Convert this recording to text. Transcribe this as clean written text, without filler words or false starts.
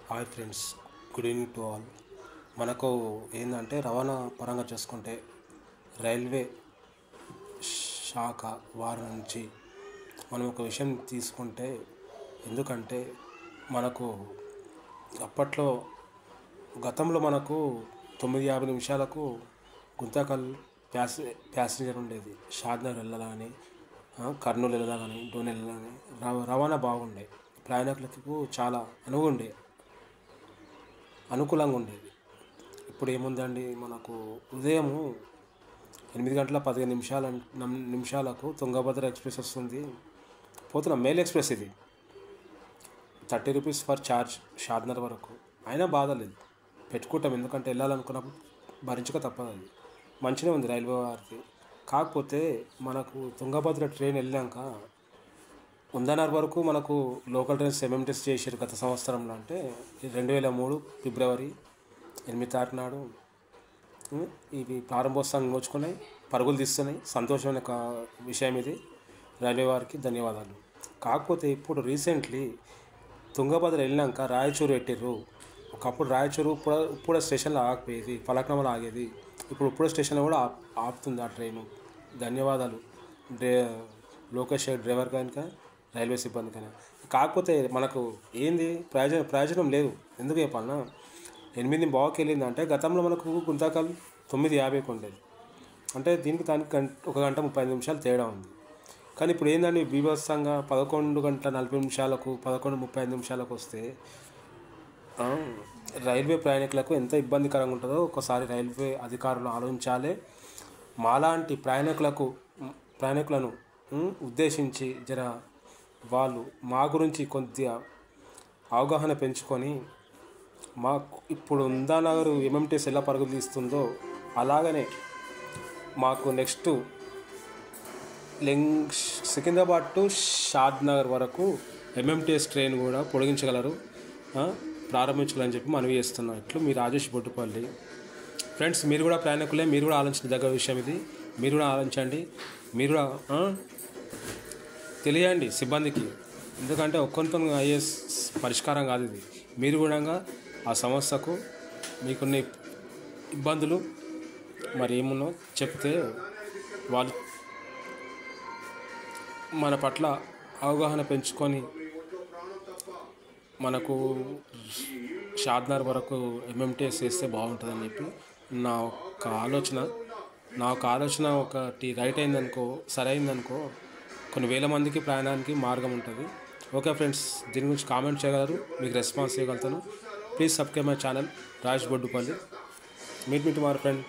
Hi friends, good evening to all. మనకు ఏంటంటే రవాణా పరంగా చూసుకుంటే రైల్వే శాఖ వారి నుంచి మనం ఒక విషయం తీసుకుంటే, ఎందుకంటే మనకు అప్పట్లో గతంలో మనకు 9:50 నిమిషాలకు గుంతకల్ ప్యాసింజర్ ఉండేది. షాద్నగర్ వెళ్ళాలని, కర్నూలు వెళ్ళాలని, డోన్ వెళ్ళాలని రవాణా బాగుండే, ప్రయాణికులకు చాలా అనుకూలంగా ఉండేది. ఇప్పుడు ఏముందండి, మనకు ఉదయం 8:15 నిమిషాలకు తుంగభద్ర ఎక్స్ప్రెస్ వస్తుంది. పోతున్నాం, మెయిల్ ఎక్స్ప్రెస్ ఇది. 30 రూపీస్ ఫర్ ఛార్జ్ షాద్నగర్ వరకు. అయినా బాధ లేదు, పెట్టుకుంటాం. ఎందుకంటే వెళ్ళాలనుకున్నప్పుడు భరించక తప్పదు. అది మంచిగా ఉంది రైల్వే వారికి. కాకపోతే మనకు తుంగభద్ర ట్రైన్ వెళ్ళాక 1.5 వరకు మనకు లోకల్ ట్రైన్స్ ఎంఎంటీఎస్ చేసారు గత సంవత్సరంలో. అంటే 2003 ఫిబ్రవరి 8 నాడు ఇవి ప్రారంభోత్సవం నోచుకున్నాయి, పరుగులు తీస్తున్నాయి. సంతోషమైన విషయం ఇది. రైల్వే వారికి ధన్యవాదాలు. కాకపోతే ఇప్పుడు రీసెంట్లీ తుంగభద్ర వెళ్ళాక రాయచూరు పెట్టిర్రు. ఒకప్పుడు రాయచూరు ఇప్పుడు స్టేషన్లో ఆగిపోయేది, ఫలక్నామాలో ఆగేది. ఇప్పుడు స్టేషన్లో కూడా ఆపుతుంది ఆ ట్రైను. ధన్యవాదాలు లోకేష్ డ్రైవర్ కనుక, రైల్వే సిబ్బంది కానీ. కాకపోతే మనకు ఏంది ప్రయోజనం లేదు. ఎందుకు చెప్పాలన్నా, 8:15కి వెళ్ళిందంటే గతంలో మనకు గుంతకల్ 9:50కి ఉండేది. అంటే దానికి 1 గంట 35 నిమిషాలు తేడా ఉంది. కానీ ఇప్పుడు ఏంటంటే బీభత్సంగా 11:40 11:35 వస్తే రైల్వే ప్రయాణికులకు ఎంత ఇబ్బందికరంగా ఉంటుందో ఒకసారి రైల్వే అధికారులు ఆలోచించాలి. మాలాంటి ప్రయాణికులను ఉద్దేశించి వాళ్ళు మా గురించి కొద్దిగా అవగాహన పెంచుకొని, మాకు ఇప్పుడు ఉందానగర్ ఎంఎంటీఎస్ ఎలా పరుగులు తీస్తుందో అలాగనే మాకు నెక్స్ట్ సికింద్రాబాద్ టు షాద్నగర్ వరకు ఎంఎంటీఎస్ ట్రైన్ కూడా పొడిగించగలరు, ప్రారంభించాలని చెప్పి మనవి చేస్తున్నాం. ఇట్లు మీ రాజేష్ బొట్టుపల్లి. ఫ్రెండ్స్, మీరు కూడా ప్రయాణికులే, మీరు కూడా ఆలోచించదగ్గ విషయం ఇది. మీరు కూడా ఆలోచించండి, మీరు కూడా తెలియండి సిబ్బందికి. ఎందుకంటే ఒక్కొంత అయ్యే పరిష్కారం కాదు ఇది. మీరు కూడా ఆ సమస్యకు మీకున్న ఇబ్బందులు మరి ఏమున్నో చెప్తే వాళ్ళు మన పట్ల అవగాహన పెంచుకొని మనకు షాద్నగర్ వరకు ఎంఎంటీఎస్ చేస్తే బాగుంటుందని చెప్పి నా ఒక ఆలోచన. ఒకటి రైట్ అయిందనుకో, సరైందనుకో, కొన్ని వేల మందికి ప్రయాణానికి మార్గం ఉంటుంది. ఓకే ఫ్రెండ్స్, దీని గురించి కామెంట్ చేయగలరు, మీకు రెస్పాన్స్ చేయగలుగుతాను. Please subscribe my channel Rajesh Bottupalli. Meet me tomorrow friend.